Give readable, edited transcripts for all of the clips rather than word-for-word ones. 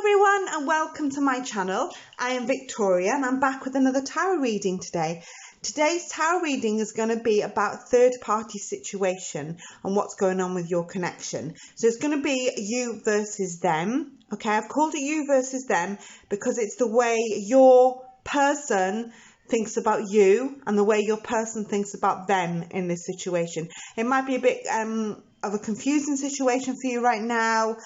everyone and welcome to my channel. I am Victoria and I'm back with another tarot reading today. Today's tarot reading is going to be about third-party situation and what's going on with your connection. So it's going to be you versus them. Okay, I've called it you versus them because it's the way your person thinks about you and the way your person thinks about them in this situation. It might be a bit of a confusing situation for you right now,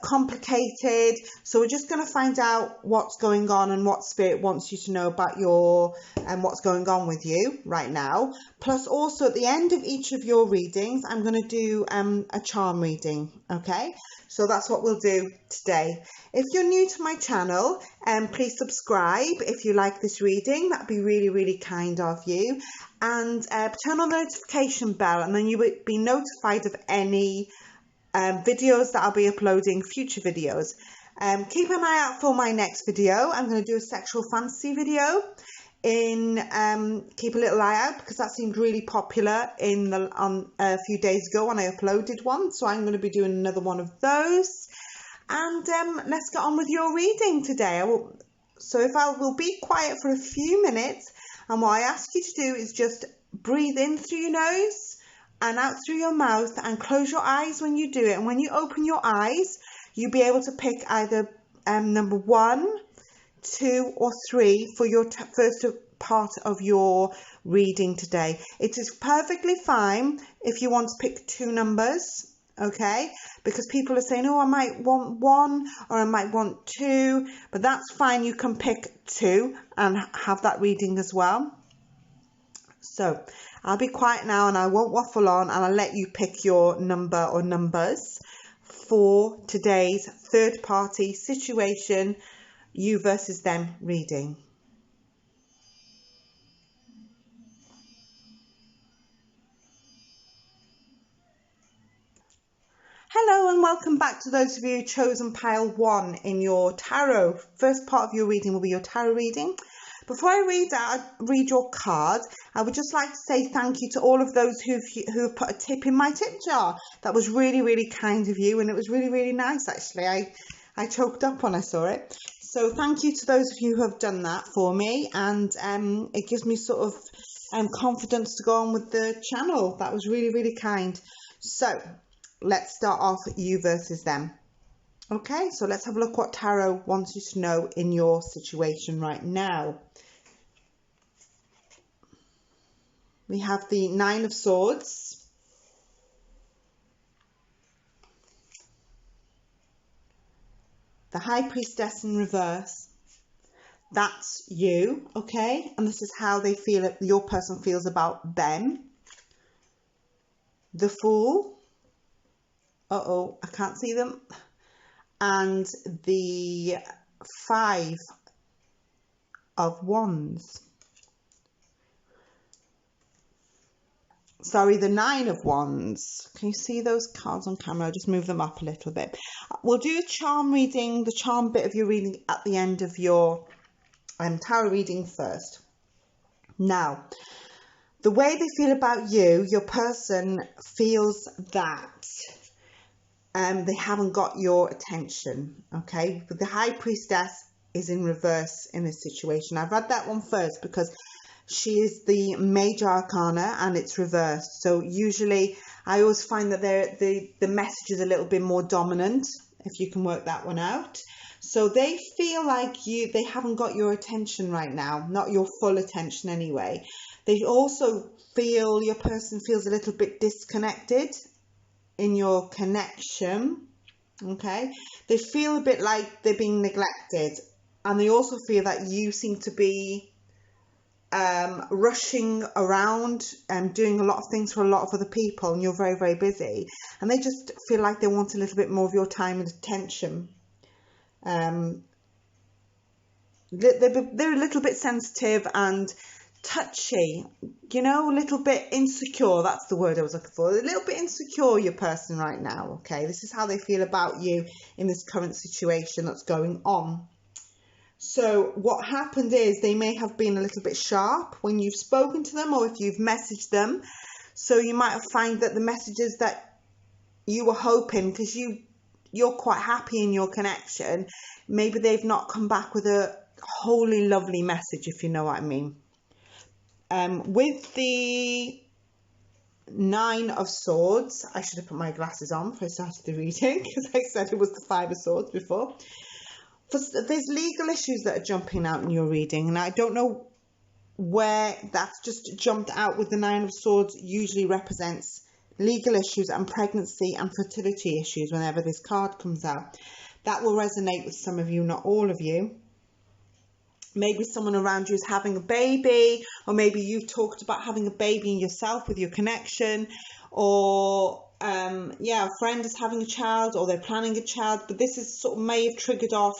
complicated, so we're just going to find out what's going on and what spirit wants you to know about your what's going on with you right now. Plus also at the end of each of your readings I'm going to do a charm reading. Okay, so that's what we'll do today. If you're new to my channel, please subscribe if you like this reading. That'd be really kind of you, and turn on the notification bell and then you would be notified of any videos that I'll be uploading, future videos. Keep an eye out for my next video. I'm going to do a sexual fantasy video. Keep a little eye out because that seemed really popular on a few days ago when I uploaded one, so I'm going to be doing another one of those. And let's get on with your reading today. I will be quiet for a few minutes, and what I ask you to do is just breathe in through your nose and out through your mouth and close your eyes when you do it. And when you open your eyes, you'll be able to pick either number 1, 2 or 3 for your first part of your reading today. It is perfectly fine if you want to pick 2 numbers, okay? Because people are saying, oh, I might want 1 or I might want 2, but that's fine. You can pick 2 and have that reading as well. So I'll be quiet now and I won't waffle on, and I'll let you pick your number or numbers for today's third party situation, you versus them reading. Hello and welcome back to those of you chosen pile 1 in your tarot. First part of your reading will be your tarot reading. Before I read your card, I would just like to say thank you to all of those who've put a tip in my tip jar. That was really kind of you, and it was really nice actually. I choked up when I saw it. So thank you to those of you who have done that for me, and it gives me sort of confidence to go on with the channel. That was really kind. So let's start off you versus them. Okay, so let's have a look what tarot wants you to know in your situation right now. We have the 9 of Swords, the High Priestess in reverse. That's you, okay? And this is how they feel, your person feels about them. The Fool. Uh-oh, I can't see them. And the 5 of Wands. Sorry, the 9 of Wands. Can you see those cards on camera? I'll just move them up a little bit. We'll do a charm reading, the charm bit of your reading at the end of your tarot reading first. Now, the way they feel about you, your person feels that they haven't got your attention, okay? But the High Priestess is in reverse in this situation. I've read that one first because she is the major arcana and it's reversed. So usually I always find that the message is a little bit more dominant, if you can work that one out. So they feel like they haven't got your attention right now, not your full attention anyway. They also feel, your person feels a little bit disconnected in your connection, okay? They feel a bit like they're being neglected, and they also feel that you seem to be rushing around and doing a lot of things for a lot of other people, and you're very busy, and they just feel like they want a little bit more of your time and attention. They're a little bit sensitive and touchy, you know, a little bit insecure. That's the word I was looking for. A little bit insecure, your person right now, okay? This is how they feel about you in this current situation that's going on. So what happened is they may have been a little bit sharp when you've spoken to them or if you've messaged them. So you might find that the messages that you were hoping, because you're quite happy in your connection, maybe they've not come back with a wholly lovely message, if you know what I mean. With the Nine of Swords, I should have put my glasses on before I started the reading, because I said it was the Five of Swords before. There's legal issues that are jumping out in your reading, and I don't know where that's just jumped out. With the Nine of Swords usually represents legal issues and pregnancy and fertility issues. Whenever this card comes out, that will resonate with some of you, not all of you. Maybe someone around you is having a baby, or maybe you've talked about having a baby yourself with your connection, or a friend is having a child, or they're planning a child. But this is sort of may have triggered off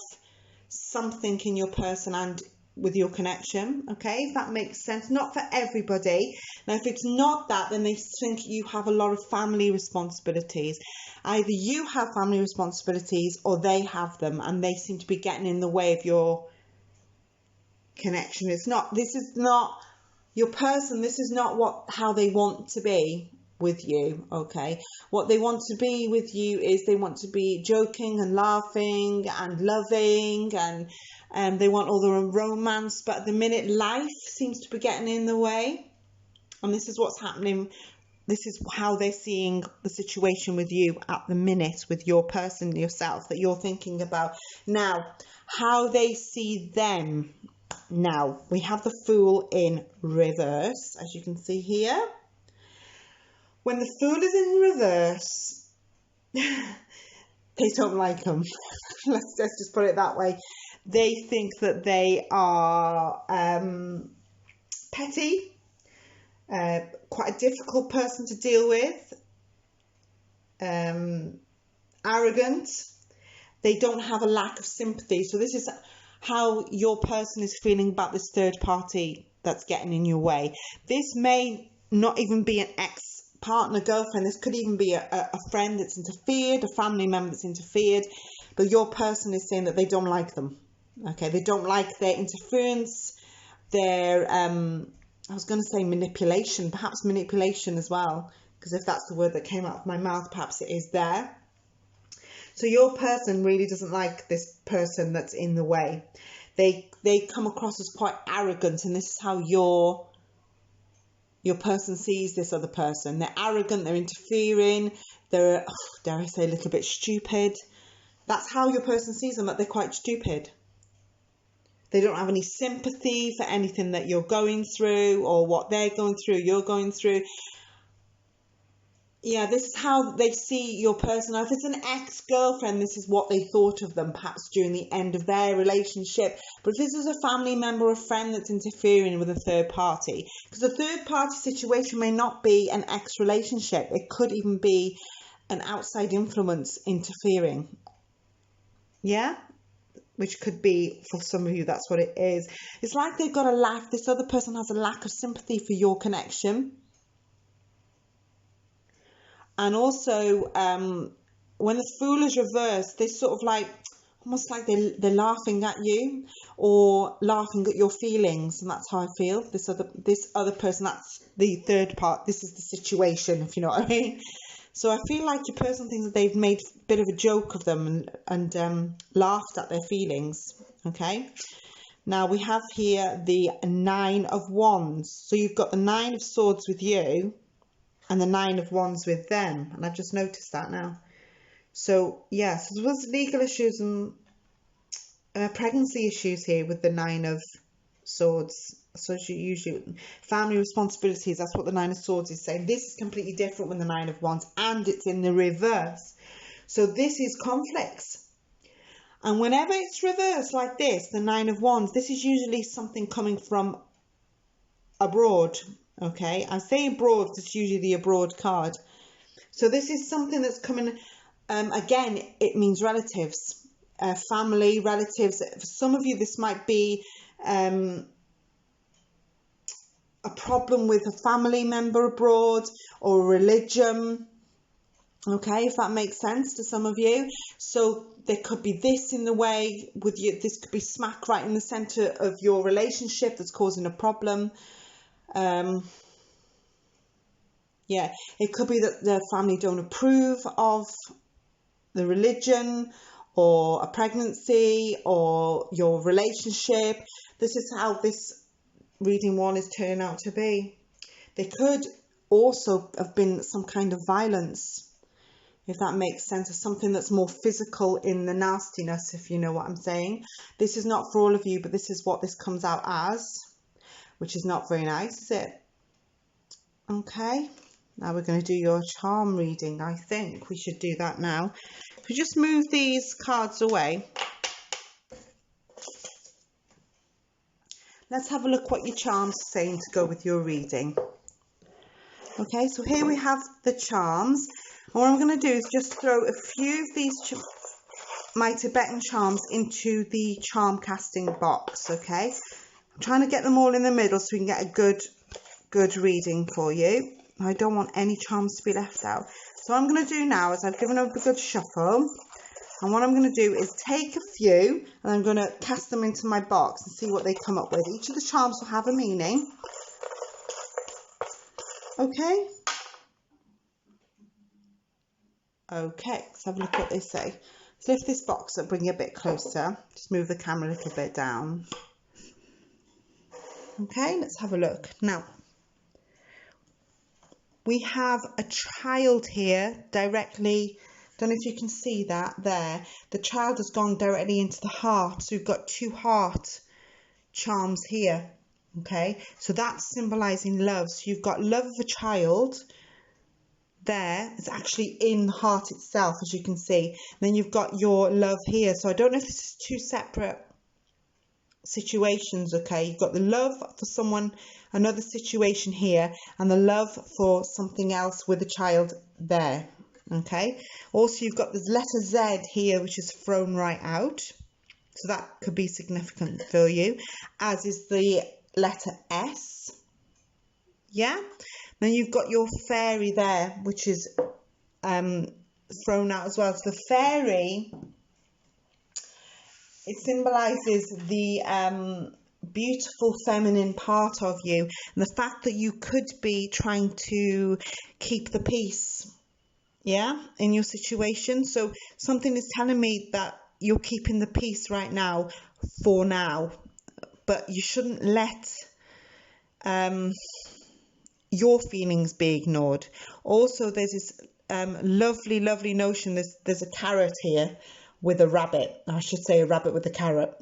something in your person and with your connection, okay, if that makes sense. Not for everybody. Now, if it's not that, then they think you have a lot of family responsibilities. Either you have family responsibilities or they have them, and they seem to be getting in the way of your connection. This is not your person. This is not how they want to be with you, okay? What they want to be with you is they want to be joking and laughing and loving, and they want all the romance, but at the minute life seems to be getting in the way, and this is what's happening. This is how they're seeing the situation with you at the minute, with your person, yourself, that you're thinking about. Now, how they see them. Now, we have the Fool in reverse, as you can see here. When the Fool is in reverse, they don't like them. Let's just put it that way. They think that they are petty, quite a difficult person to deal with, arrogant. They don't have a lack of sympathy. So this is how your person is feeling about this third party that's getting in your way. This may not even be an ex-partner, girlfriend. This could even be a friend that's interfered, a family member that's interfered. But your person is saying that they don't like them. Okay, they don't like their interference, their, I was going to say manipulation, perhaps manipulation as well. Because if that's the word that came out of my mouth, perhaps it is there. So your person really doesn't like this person that's in the way. They come across as quite arrogant, and this is how your person sees this other person. They're arrogant, they're interfering, they're, dare I say, a little bit stupid. That's how your person sees them, that they're quite stupid. They don't have any sympathy for anything that you're going through, or what they're going through, you're going through. Yeah, this is how they see your person. Now, if it's an ex-girlfriend, this is what they thought of them, perhaps during the end of their relationship. But if this is a family member or a friend that's interfering with a third party, because a third party situation may not be an ex-relationship. It could even be an outside influence interfering. Yeah? Which could be, for some of you, that's what it is. It's like they've got a lack, this other person has a lack of sympathy for your connection. And also, when the Fool is reversed, they're sort of like, almost like they're laughing at you, or laughing at your feelings. And that's how I feel. This other person, that's the third part. This is the situation, if you know what I mean. So I feel like your person thinks that they've made a bit of a joke of them and laughed at their feelings. Okay. Now we have here the Nine of Wands. So you've got the Nine of Swords with you, and the Nine of Wands with them. And I've just noticed that now. So, yes, there was legal issues and pregnancy issues here with the Nine of Swords. So usually family responsibilities, that's what the Nine of Swords is saying. This is completely different with the Nine of Wands, and it's in the reverse. So this is conflicts. And whenever it's reversed like this, the Nine of Wands, this is usually something coming from abroad. Okay, I say abroad because it's usually the abroad card. So this is something that's coming, again, it means relatives, family, relatives. For some of you, this might be a problem with a family member abroad, or religion. Okay, if that makes sense to some of you. So there could be this in the way with you. This could be smack right in the center of your relationship that's causing a problem. Yeah, it could be that the family don't approve of the religion or a pregnancy or your relationship. This is how this reading one is turning out to be. There could also have been some kind of violence, if that makes sense, or something that's more physical in the nastiness, if you know what I'm saying. This is not for all of you, but this is what this comes out as, which is not very nice, is it? Okay, now we're going to do your charm reading. I think we should do that now. If we just move these cards away, let's have a look what your charms are saying to go with your reading. Okay, so here we have the charms. And what I'm going to do is just throw a few of these my Tibetan charms into the charm casting box. Okay, I'm trying to get them all in the middle so we can get a good reading for you. I don't want any charms to be left out. So what I'm going to do now is I've given them a good shuffle. And what I'm going to do is take a few and I'm going to cast them into my box and see what they come up with. Each of the charms will have a meaning. Okay. Okay, let's have a look what they say. So lift this box up, bring it a bit closer. Just move the camera a little bit down. Okay, let's have a look. Now, we have a child here directly. Don't know if you can see that there. The child has gone directly into the heart. So we've got 2 heart charms here. Okay, so that's symbolizing love. So you've got love of a child there. It's actually in the heart itself, as you can see. And then you've got your love here. So I don't know if this is 2 separate situations. Okay, you've got the love for someone, another situation here, and the love for something else with a child there. Okay, also you've got this letter Z here, which is thrown right out, so that could be significant for you, as is the letter S. Yeah, then you've got your fairy there, which is thrown out as well. So the fairy, it symbolizes the beautiful feminine part of you, and the fact that you could be trying to keep the peace, yeah, in your situation. So something is telling me that you're keeping the peace right now, for now, but you shouldn't let your feelings be ignored. Also, there's this lovely notion. There's a carrot here with a rabbit. I should say a rabbit with a carrot,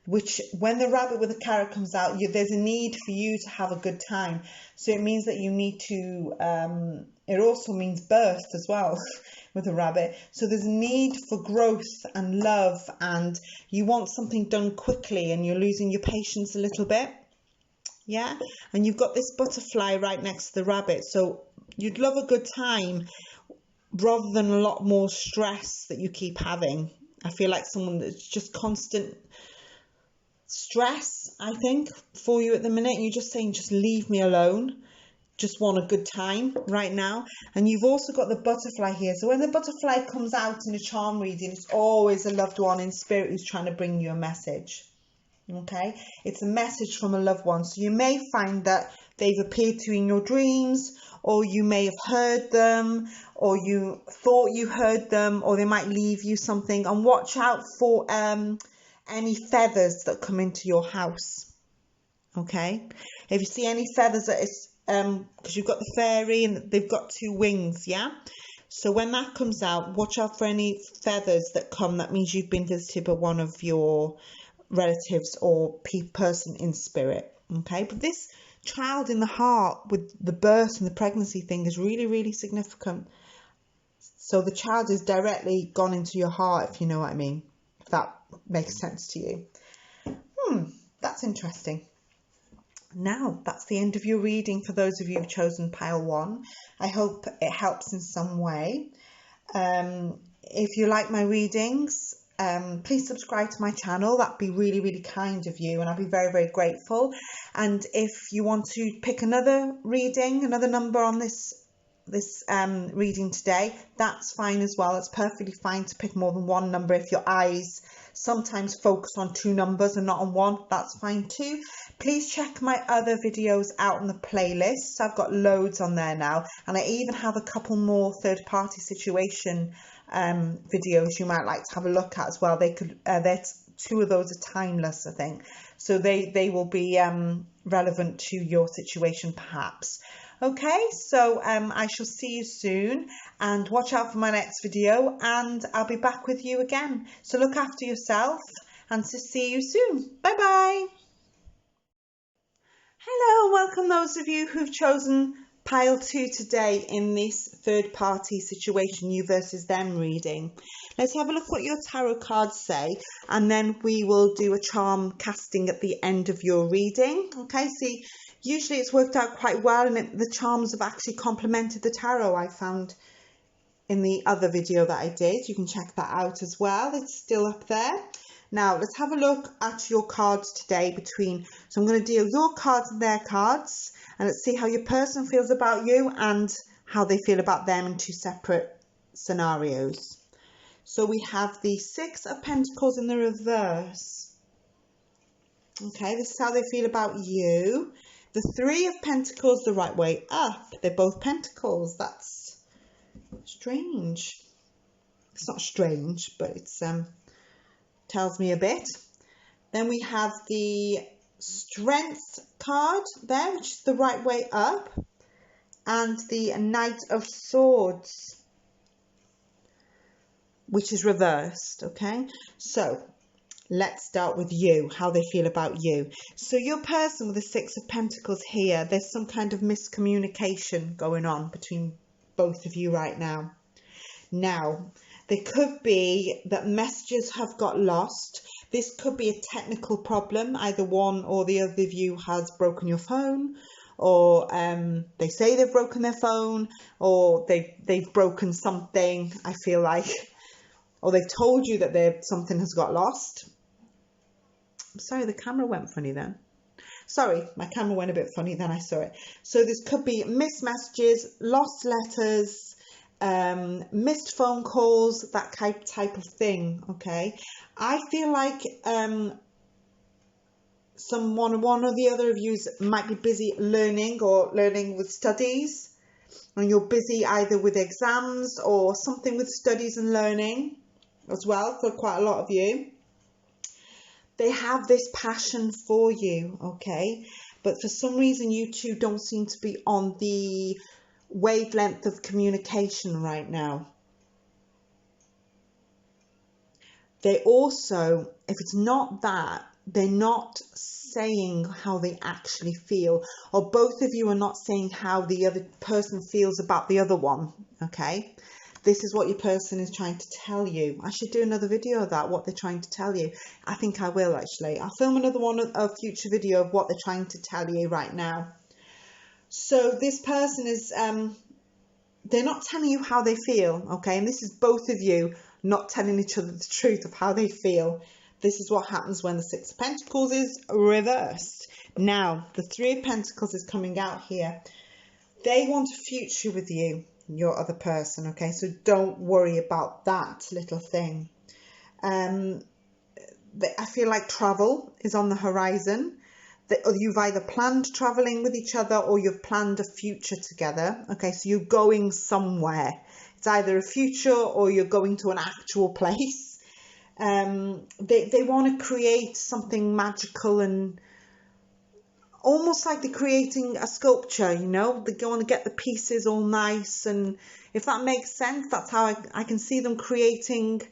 which when the rabbit with the carrot comes out, there's a need for you to have a good time. So it means that you need to, it also means birth as well with a rabbit. So there's a need for growth and love, and you want something done quickly and you're losing your patience a little bit. Yeah, and you've got this butterfly right next to the rabbit. So you'd love a good time rather than a lot more stress that you keep having. I feel like someone that's just constant stress, I think, for you at the minute. You're just saying, just leave me alone. Just want a good time right now. And you've also got the butterfly here. So when the butterfly comes out in a charm reading, it's always a loved one in spirit who's trying to bring you a message. Okay, it's a message from a loved one. So you may find that they've appeared to you in your dreams, or you may have heard them, or you thought you heard them, or they might leave you something. And watch out for any feathers that come into your house. Okay, if you see any feathers, that is because you've got the fairy and they've got 2 wings. Yeah, so when that comes out, watch out for any feathers that come. That means you've been visited by one of your relatives or person in spirit. Okay, but this child in the heart with the birth and the pregnancy thing is really significant. So the child is directly gone into your heart, if you know what I mean, if that makes sense to you. That's interesting. Now that's the end of your reading for those of you who've chosen pile 1. I hope it helps in some way. If you like my readings, please subscribe to my channel. That'd be really kind of you, and I'd be very grateful. And if you want to pick another reading, another number on this reading today, that's fine as well. It's perfectly fine to pick more than one number. If your eyes sometimes focus on 2 numbers and not on 1, that's fine too. Please check my other videos out on the playlist. I've got loads on there now, and I even have a couple more third-party situation videos you might like to have a look at as well. They could, two of those are timeless, I think, so they will be relevant to your situation perhaps. Okay, so I shall see you soon, and watch out for my next video, and I'll be back with you again. So look after yourself, and to see you soon. Bye bye. Hello, welcome those of you who've chosen pile 2 today in this third party situation, you versus them reading. Let's have a look what your tarot cards say, and then we will do a charm casting at the end of your reading. Okay, see, usually it's worked out quite well, and the charms have actually complemented the tarot I found in the other video that I did. You can check that out as well, it's still up there. Now, let's have a look at your cards today so I'm going to deal your cards and their cards, and let's see how your person feels about you and how they feel about them in 2 separate scenarios. So we have the 6 of Pentacles in the reverse. Okay, this is how they feel about you. The 3 of Pentacles the right way up. They're both Pentacles. That's strange. It's not strange, but it's tells me a bit. Then we have the Strength card there, which is the right way up, and the Knight of Swords, which is reversed. Okay, so let's start with you, how they feel about you. So your person with the 6 of Pentacles here, there's some kind of miscommunication going on between both of you right now. Now, there could be that messages have got lost. This could be a technical problem. Either one or the other of you has broken your phone, or they say they've broken their phone, or they've broken something, I feel like, or they've told you that something has got lost. I'm sorry, the camera went funny then. Sorry, my camera went a bit funny then I saw it. So this could be missed messages, lost letters, missed phone calls, that type of thing. Okay, I feel like one or the other of you might be busy learning with studies, and you're busy either with exams or something with studies and learning as well for quite a lot of you. They have this passion for you, okay, but for some reason you two don't seem to be on the wavelength of communication right now. They also, if it's not that, they're not saying how they actually feel, or both of you are not saying how the other person feels about the other one. Okay, this is what your person is trying to tell you. I should do another video of that, what they're trying to tell you. I think I will actually. I'll film another one, a future video of what they're trying to tell you right now. So this person is, they're not telling you how they feel, okay? And this is both of you not telling each other the truth of how they feel. This is what happens when the 6 of Pentacles is reversed. Now, the 3 of Pentacles is coming out here. They want a future with you, your other person, okay? So don't worry about that little thing. I feel like travel is on the horizon. You've either planned traveling with each other or you've planned a future together. Okay, so you're going somewhere. It's either a future or you're going to an actual place. They want to create something magical, and almost like they're creating a sculpture, you know. They want to get the pieces all nice, and if that makes sense, that's how I can see them creating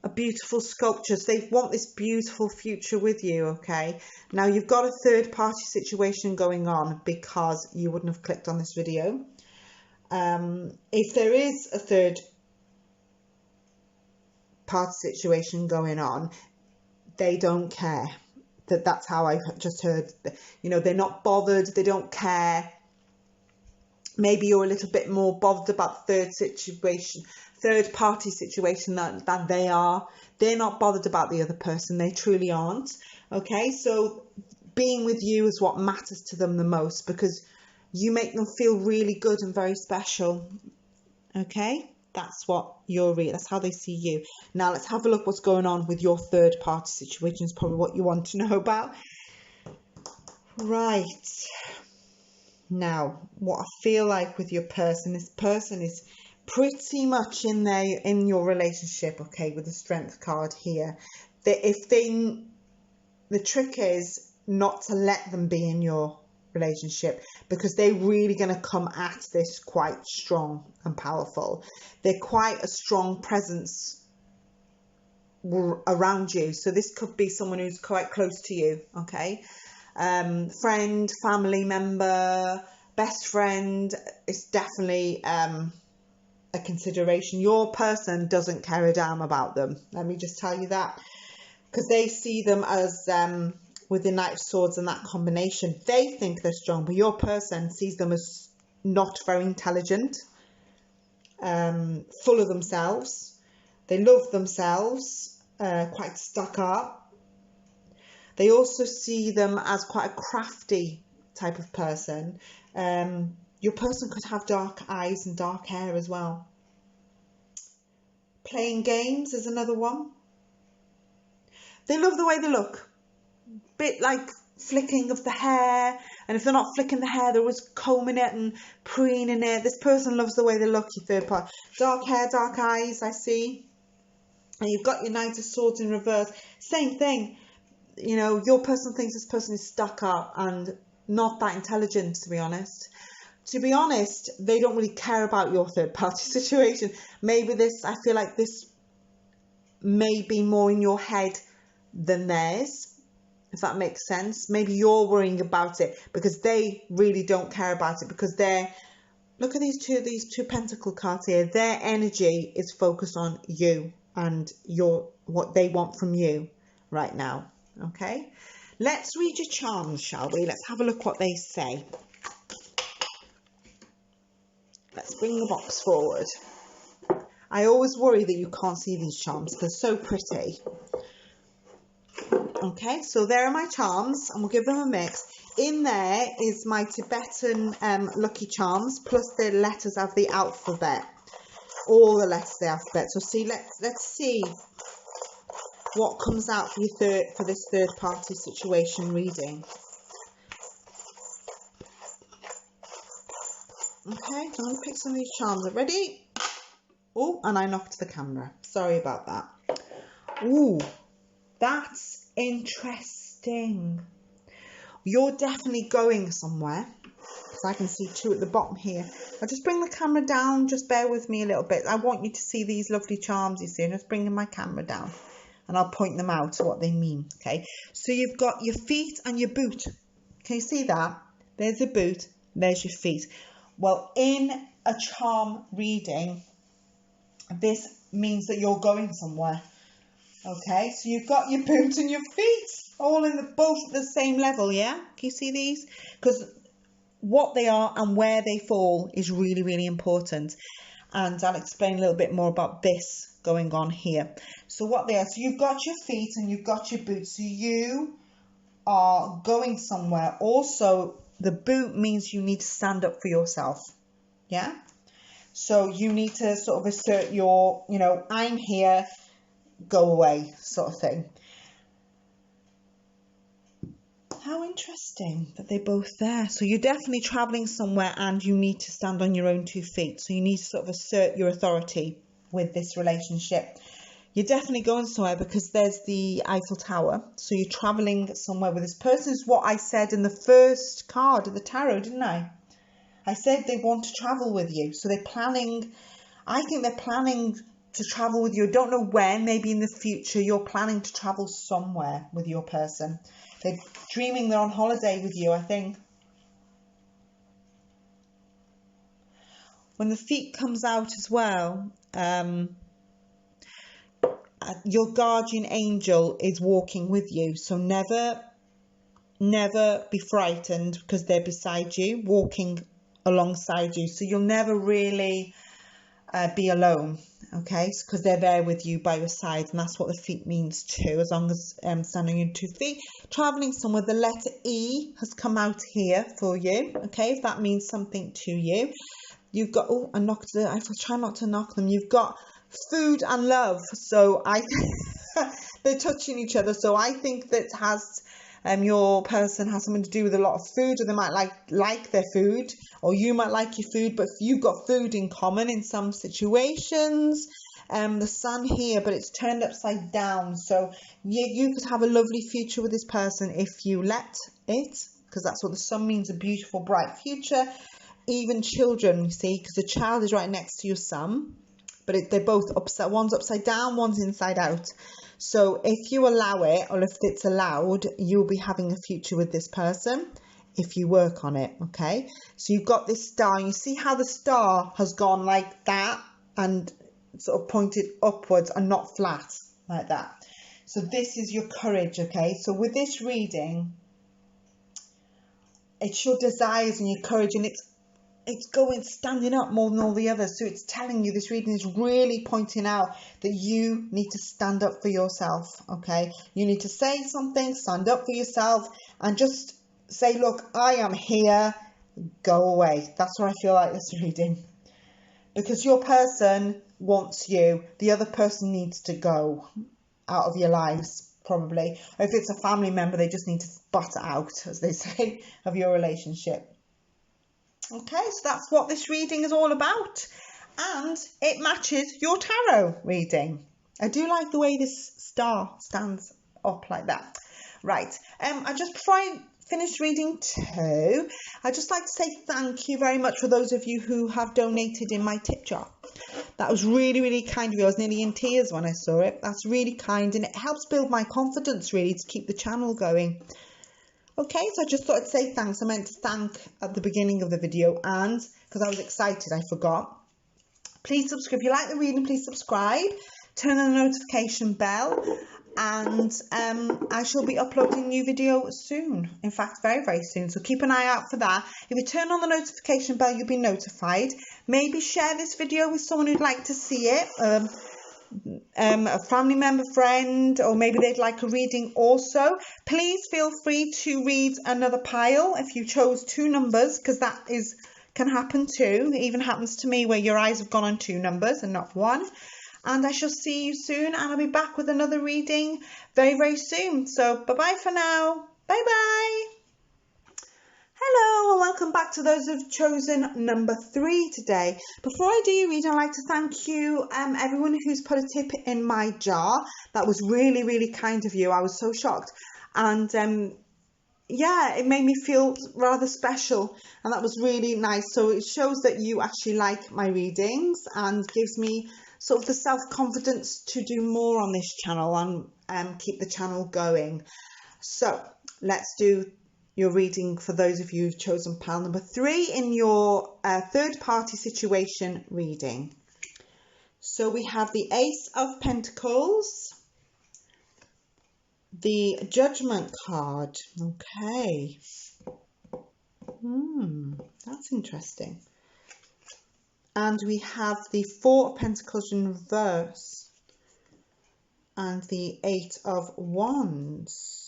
a beautiful sculpture. So they want this beautiful future with you, okay? Now you've got a third party situation going on because you wouldn't have clicked on this video. If there is a third party situation going on, they don't care. That's how I just heard. You know, they're not bothered, they don't care. Maybe you're a little bit more bothered about the third party situation than they are. They're not bothered about the other person. They truly aren't. Okay, so being with you is what matters to them the most, because you make them feel really good and very special. Okay, that's what that's how they see you. Now let's have a look what's going on with your third party situation. Is probably what you want to know about. Right. Now, what I feel like with your person, this person is pretty much in your relationship, okay, with the Strength card here, the trick is not to let them be in your relationship, because they're really going to come at this quite strong and powerful. They're quite a strong presence around you. So this could be someone who's quite close to you, okay? Friend, family member, best friend. It's definitely a consideration. Your person doesn't care a damn about them. Let me just tell you that, because they see them as with the Knight of Swords and that combination, they think they're strong, but your person sees them as not very intelligent, full of themselves. They love themselves, quite stuck up. They also see them as quite a crafty type of person. Your person could have dark eyes and dark hair as well. Playing games is another one. They love the way they look. Bit like flicking of the hair, and if they're not flicking the hair, they're always combing it and preening it. This person loves the way they look, your third part. Dark hair, dark eyes, I see. And you've got your Knight of Swords in reverse. Same thing. You know, your person thinks this person is stuck up and not that intelligent, to be honest. To be honest, they don't really care about your third party situation. Maybe I feel like this may be more in your head than theirs, if that makes sense. Maybe you're worrying about it because they really don't care about it, because look at these two pentacle cards here. Their energy is focused on you and what they want from you right now. Okay, let's read your charms, shall we? Let's have a look what they say. Let's bring the box forward. I always worry that you can't see these charms. They're so pretty. Okay, so there are my charms, and we'll give them a mix. In there is my Tibetan lucky charms, plus the letters of the alphabet. All the letters of the alphabet. So see, let's see what comes out for this third party situation reading. Okay, I'm going to pick some of these charms. Ready? Oh, and I knocked the camera. Sorry about that. Ooh, that's interesting. You're definitely going somewhere, because I can see two at the bottom here. I'll just bring the camera down. Just bear with me a little bit. I want you to see these lovely charms, you see. I'm just bringing my camera down, and I'll point them out, what they mean. Okay, so you've got your feet and your boot. Can you see that? There's the boot, there's your feet. Well, in a charm reading, this means that you're going somewhere. Okay, so you've got your boot and your feet all in both at the same level, yeah? Can you see these? Because what they are and where they fall is really, really important. And I'll explain a little bit more about this going on here. So what they are, so you've got your feet and you've got your boots. So you are going somewhere. Also, the boot means you need to stand up for yourself, yeah? So you need to sort of assert your, I'm here, go away sort of thing. How interesting that they're both there. So you're definitely traveling somewhere and you need to stand on your own 2 feet. So you need to sort of assert your authority with this relationship. You're definitely going somewhere because there's the Eiffel Tower. So you're traveling somewhere with this person. Is what I said in the first card of the tarot, didn't I? I said they want to travel with you. So they're planning, I think they're planning to travel with you. I don't know when, maybe in the future, you're planning to travel somewhere with your person. They're dreaming they're on holiday with you, I think. When the feet comes out as well, your guardian angel is walking with you. So never be frightened because they're beside you, walking alongside you. So you'll never really be alone, okay? Because they're there with you by your side, and that's what the feet means too. As long as standing on 2 feet, traveling somewhere. The letter E has come out here for you, okay? If that means something to you. You've got, oh, I try not to knock them. You've got food and love. So they're touching each other. So I think that has your person has something to do with a lot of food, or they might like their food, or you might like your food, but you've got food in common in some situations. The sun here, but it's turned upside down, so you could have a lovely future with this person if you let it, because that's what the sun means, a beautiful bright future. Even children, you see, because the child is right next to your sun, but they're both upside, one's upside down, one's inside out. So if you allow it, or if it's allowed, you'll be having a future with this person if you work on it. Okay, so you've got this star, and you see how the star has gone like that and sort of pointed upwards and not flat like that. So this is your courage. Okay, so with this reading, it's your desires and your courage, and it's going standing up more than all the others. So it's telling you, this reading is really pointing out that you need to stand up for yourself. Okay, you need to say something, stand up for yourself, and just say, look, I am here, go away. That's what I feel like this reading, because your person wants you, the other person needs to go out of your lives, probably. Or if it's a family member, they just need to butt out, as they say, of your relationship. Okay, so that's what this reading is all about, and it matches your tarot reading. I do like the way this star stands up like that. Right, before I finish reading 2, I'd just like to say thank you very much for those of you who have donated in my tip jar. That was really, really kind of you. I was nearly in tears when I saw it. That's really kind, and it helps build my confidence, really, to keep the channel going. Okay, so I just thought I'd say thanks. I meant to thank at the beginning of the video, and because I was excited, I forgot. Please subscribe. If you like the reading, please subscribe. Turn on the notification bell, and I shall be uploading a new video soon. In fact, very, very soon. So keep an eye out for that. If you turn on the notification bell, you'll be notified. Maybe share this video with someone who'd like to see it. A family member, friend, or maybe they'd like a reading also. Please feel free to read another pile if you chose 2 numbers, because that can happen too. It even happens to me where your eyes have gone on 2 numbers and not 1. And I shall see you soon, and I'll be back with another reading very, very soon. So bye bye for now. Bye bye. Hello, and welcome back to those who've chosen number 3 today. Before I do your reading, I'd like to thank you, everyone who's put a tip in my jar. That was really, really kind of you. I was so shocked, and yeah, it made me feel rather special, and that was really nice. So it shows that you actually like my readings, and gives me sort of the self-confidence to do more on this channel and keep the channel going. So let's do your reading for those of you who've chosen pile number 3 in your third party situation reading. So we have the Ace of Pentacles, the Judgment card. Okay. That's interesting. And we have the 4 of Pentacles in reverse and the 8 of Wands.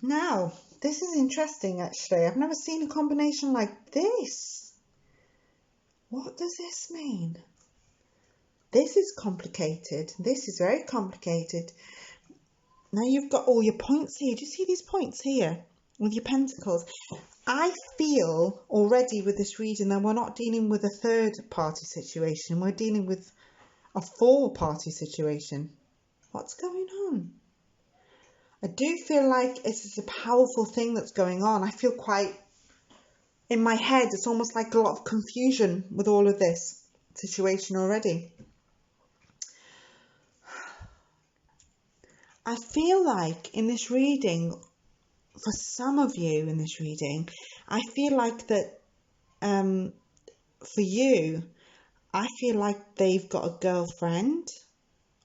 Now, this is interesting actually. I've never seen a combination like this. What does this mean? This is complicated. This is very complicated. Now you've got all your points here. Do you see these points here with your pentacles? I feel already with this reading that we're not dealing with a third party situation. We're dealing with a 4-party situation. What's going on? I do feel like this is a powerful thing that's going on. I feel quite, in my head, it's almost like a lot of confusion with all of this situation already. I feel like in this reading, for some of you in this reading, I feel like that for you, I feel like they've got a girlfriend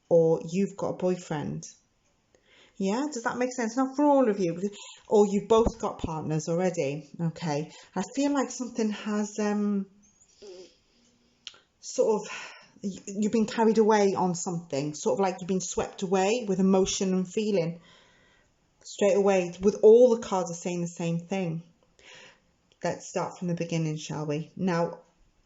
or you've got a boyfriend. Yeah, does that make sense? Not for all of you, or you've both got partners already. Okay, I feel like something has sort of, you've been carried away on something, sort of like you've been swept away with emotion and feeling straight away, with all the cards are saying the same thing. Let's start from the beginning, shall we? Now,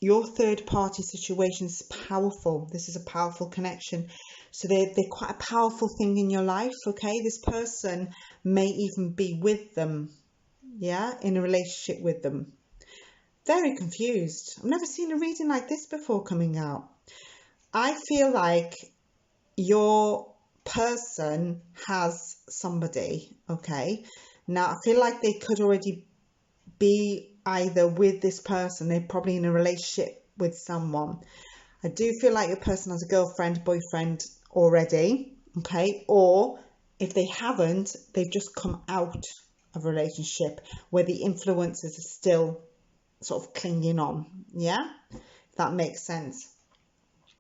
your third party situation is powerful. This is a powerful connection. So they're quite a powerful thing in your life, okay? This person may even be with them, yeah, in a relationship with them. Very confused. I've never seen a reading like this before coming out. I feel like your person has somebody, okay? Now, I feel like they could already be either with this person, they're probably in a relationship with someone. I do feel like your person has a girlfriend, boyfriend already, okay? Or if they haven't, they've just come out of a relationship where the influences are still sort of clinging on, yeah? If that makes sense.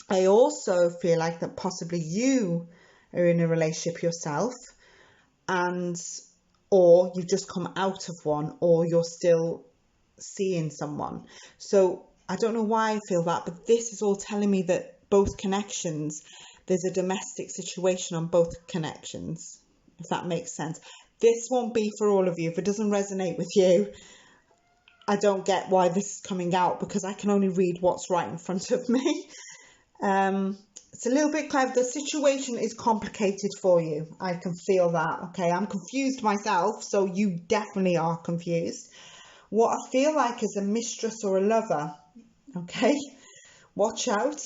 I also feel like that possibly you are in a relationship yourself, and or you've just come out of one, or you're still seeing someone. So I don't know why I feel that, but this is all telling me that both connections, there's a domestic situation on both connections, if that makes sense. This won't be for all of you. If it doesn't resonate with you, I don't get why this is coming out, because I can only read what's right in front of me. It's a little bit clever. The situation is complicated for you. I can feel that. Okay, I'm confused myself, so you definitely are confused. What I feel like is a mistress or a lover. Okay, watch out,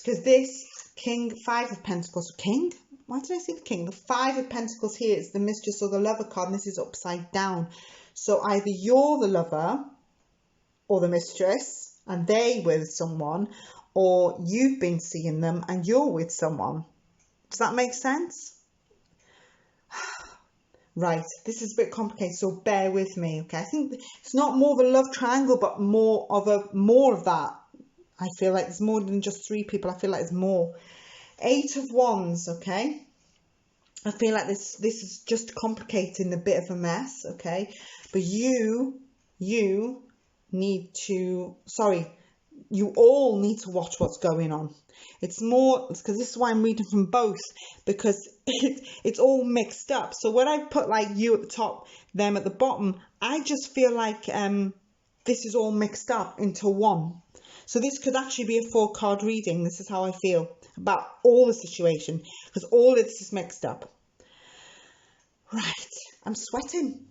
because this King, Five of Pentacles, King? Why did I say the King? The Five of Pentacles here is the mistress or the lover card, and this is upside down. So either you're the lover or the mistress, and they with someone, or you've been seeing them and you're with someone. Does that make sense? Right, this is a bit complicated, so bear with me, okay? I think it's not more of a love triangle, but more of that. I feel like there's more than just three people. I feel like there's more. Eight of Wands, okay? I feel like this is just complicating a bit of a mess, okay? But you need to, you all need to watch what's going on. It's because this is why I'm reading from both, because it's all mixed up. So when I put like you at the top, them at the bottom, I just feel like this is all mixed up into one. So this could actually be a 4-card reading. This is how I feel about all the situation, because all of this is mixed up. Right, I'm sweating.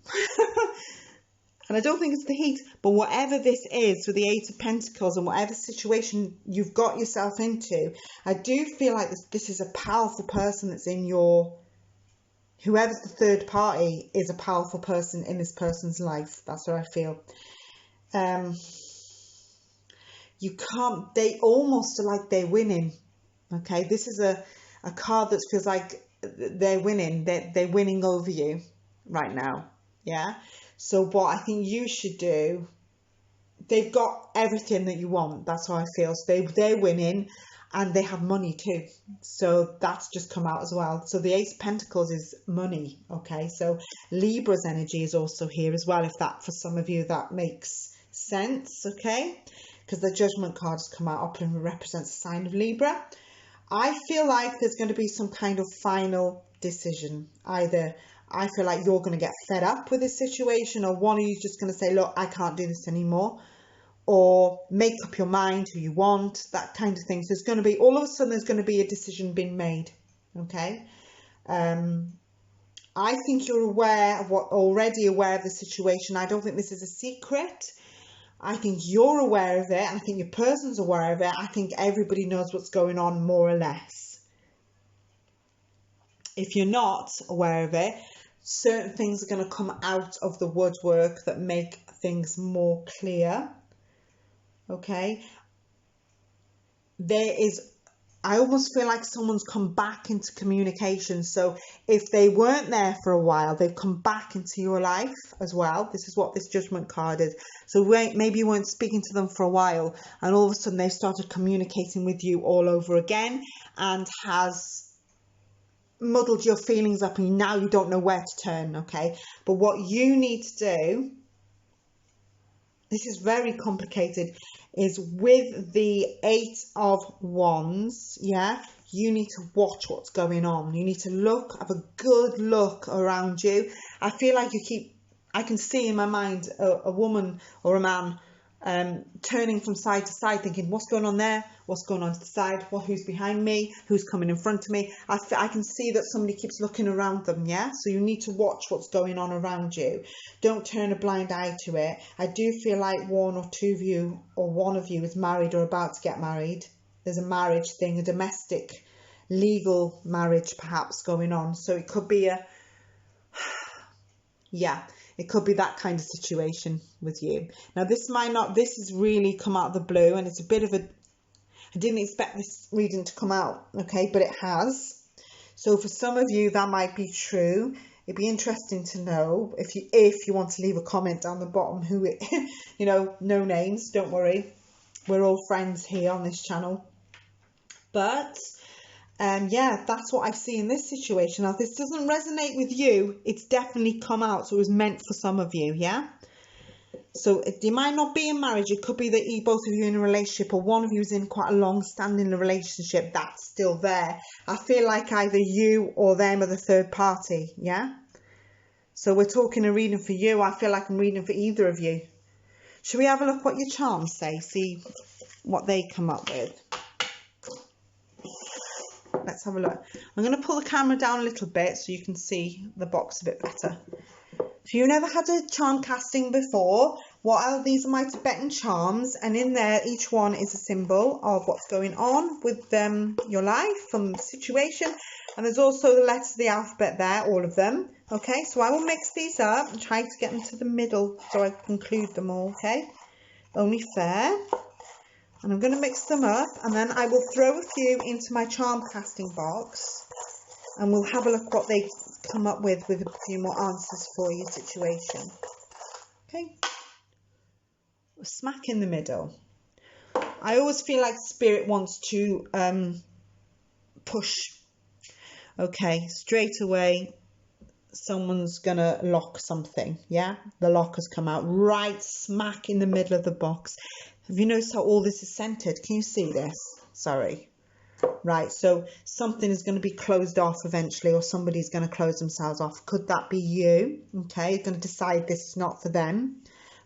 And I don't think it's the heat, but whatever this is with the Eight of Pentacles and whatever situation you've got yourself into, I do feel like this is a powerful person that's in your, whoever's the third party is a powerful person in this person's life. That's what I feel. You can't, they almost are like they're winning. Okay, this is a card that feels like they're winning. They're winning over you right now. Yeah. So what I think you should do, they've got everything that you want. That's how I feel. So they're winning, and they have money too. So that's just come out as well. So the Ace of Pentacles is money. Okay. So Libra's energy is also here as well. If that, for some of you, that makes sense. Okay. Because the Judgment card has come out and represents the sign of Libra. I feel like there's going to be some kind of final decision. Either I feel like you're going to get fed up with this situation, or one of you is just going to say, look, I can't do this anymore, or make up your mind who you want, that kind of thing. So there's going to be, all of a sudden, there's going to be a decision being made. Okay. I think you're already aware of the situation. I don't think this is a secret. I think you're aware of it, and I think your person's aware of it. I think everybody knows what's going on, more or less. If you're not aware of it, certain things are going to come out of the woodwork that make things more clear. Okay. I almost feel like someone's come back into communication. So if they weren't there for a while, they've come back into your life as well. This is what this Judgment card is. So maybe you weren't speaking to them for a while, and all of a sudden they've started communicating with you all over again, and has muddled your feelings up, and now you don't know where to turn. Okay. But what you need to do, this is very complicated, is with the Eight of Wands, yeah, you need to watch what's going on. You need to have a good look around you. I feel like I can see in my mind a woman or a man turning from side to side, thinking, what's going on there? What's going on to the side? Who's behind me? Who's coming in front of me? I can see that somebody keeps looking around them, yeah? So you need to watch what's going on around you. Don't turn a blind eye to it. I do feel like one or two of you, or one of you, is married or about to get married. There's a marriage thing, a domestic, legal marriage perhaps going on. So it could be it could be that kind of situation with you. Now this has really come out of the blue, and it's a bit of I didn't expect this reading to come out, okay, but it has. So for some of you that might be true. It'd be interesting to know if you want to leave a comment down the bottom who it, no names, don't worry. We're all friends here on this channel. But that's what I see in this situation. Now, if this doesn't resonate with you, it's definitely come out. So it was meant for some of you, yeah? So it might not be in marriage. It could be that both of you in a relationship, or one of you is in quite a long-standing relationship that's still there. I feel like either you or them are the third party, yeah? So we're talking a reading for you. I feel like I'm reading for either of you. Should we have a look what your charms say? See what they come up with. Let's have a look. I'm going to pull the camera down a little bit so you can see the box a bit better. If you've never had a charm casting before, these are my Tibetan charms, and in there each one is a symbol of what's going on with your life, from the situation, and there's also the letters of the alphabet there, all of them. Okay, so I will mix these up and try to get them to the middle so I can include them all, okay? Only fair. And I'm going to mix them up, and then I will throw a few into my charm casting box, and we'll have a look what they come up with a few more answers for your situation. Okay, smack in the middle. I always feel like Spirit wants to push. Okay, straight away someone's gonna lock something, yeah? The lock has come out right smack in the middle of the box. Have you noticed how all this is centered? Can you see this? Sorry. Right, so something is going to be closed off eventually, or somebody's going to close themselves off. Could that be you? Okay, you're going to decide this is not for them.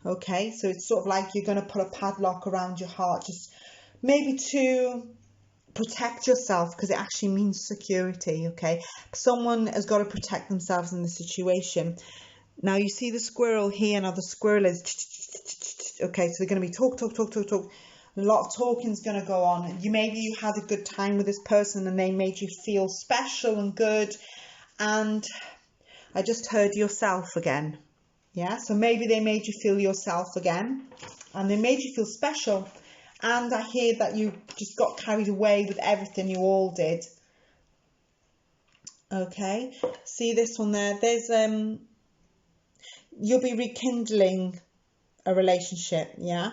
Okay, so it's sort of like you're going to put a padlock around your heart, just maybe to protect yourself, because it actually means security. Okay, someone has got to protect themselves in the situation. Now you see the squirrel here. Now the squirrel is okay, so they're going to be talk. A lot of talking's going to go on. Maybe you had a good time with this person and they made you feel special and good, and I just heard yourself again. Yeah, so maybe they made you feel yourself again, and they made you feel special, and I hear that you just got carried away with everything you all did. Okay, see this one there? There's you'll be rekindling a relationship, yeah,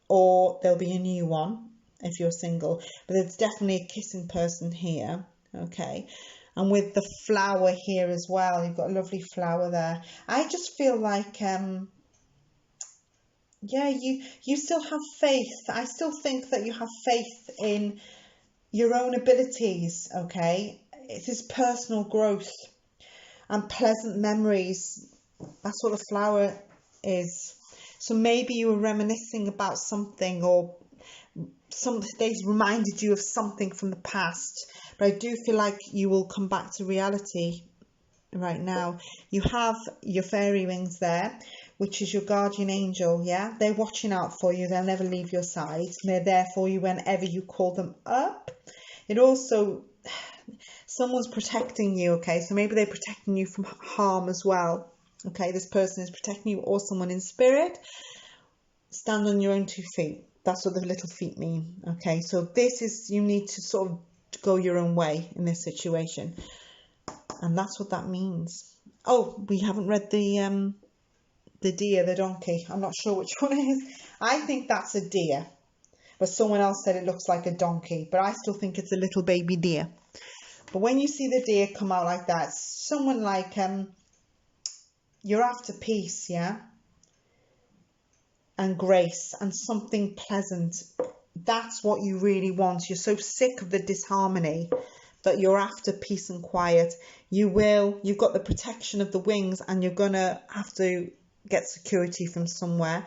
or there'll be a new one if you're single, but there's definitely a kissing person here. Okay, and with the flower here as well, you've got a lovely flower there. I just feel like you still have faith. I still think that you have faith in your own abilities. Okay, it is personal growth and pleasant memories. That's what the flower is. So maybe you were reminiscing about something, or days reminded you of something from the past. But I do feel like you will come back to reality right now. You have your fairy wings there, which is your guardian angel, yeah? They're watching out for you. They'll never leave your side. They're there for you whenever you call them up. It also, someone's protecting you, okay? So maybe they're protecting you from harm as well. Okay, this person is protecting you, or someone in spirit. Stand on your own 2 feet. That's what the little feet mean. Okay, so this is, you need to sort of go your own way in this situation. And that's what that means. Oh, we haven't read the deer, the donkey. I'm not sure which one it is. I think that's a deer. But someone else said it looks like a donkey. But I still think it's a little baby deer. But when you see the deer come out like that, someone like... you're after peace, yeah? And grace and something pleasant. That's what you really want. You're so sick of the disharmony that you're after peace and quiet. You've got the protection of the wings, and you're going to have to get security from somewhere.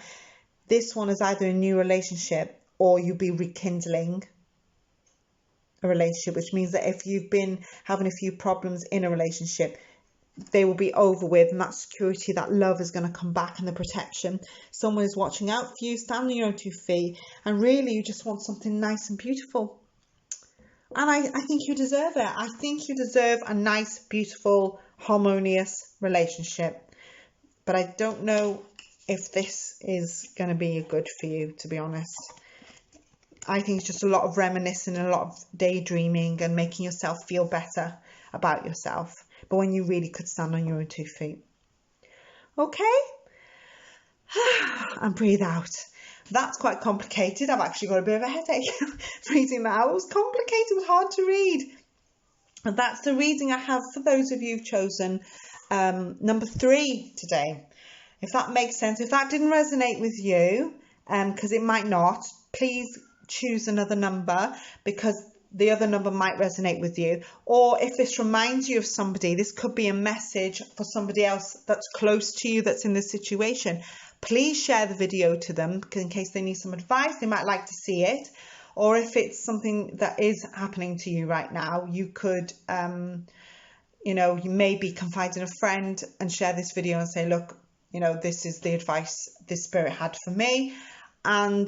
this one is either a new relationship or you'll be rekindling a relationship, which means that if you've been having a few problems in a relationship, they will be over with, and that security, that love is going to come back, and the protection. Someone is watching out for you, stand on your own 2 feet, and really you just want something nice and beautiful. And I think you deserve it. I think you deserve a nice, beautiful, harmonious relationship. But I don't know if this is going to be good for you, to be honest. I think it's just a lot of reminiscing and a lot of daydreaming and making yourself feel better about yourself. But when you really could stand on your own 2 feet. Okay? And breathe out. That's quite complicated. I've actually got a bit of a headache reading that out. It was complicated. It was hard to read. And that's the reading I have for those of you who've chosen number 3 today. If that makes sense. If that didn't resonate with you, because it might not, please choose another number, because the other number might resonate with you. Or if this reminds you of somebody, this could be a message for somebody else that's close to you that's in this situation. Please share the video to them in case they need some advice. They might like to see it. Or if it's something that is happening to you right now, you could, you maybe confide in a friend and share this video and say, look, this is the advice this spirit had for me. And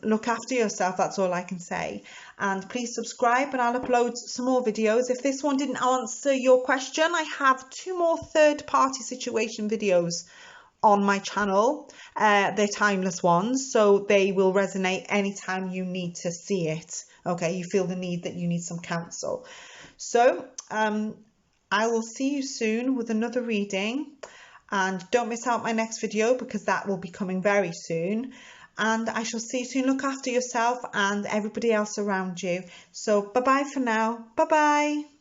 look after yourself. That's all I can say. And please subscribe, and I'll upload some more videos. If this one didn't answer your question, I have 2 more third-party situation videos on my channel. They're timeless ones, so they will resonate anytime you need to see it. Okay, you feel the need that you need some counsel. So I will see you soon with another reading, and don't miss out my next video, because that will be coming very soon. And I shall see you soon. Look after yourself and everybody else around you. So bye-bye for now. Bye-bye.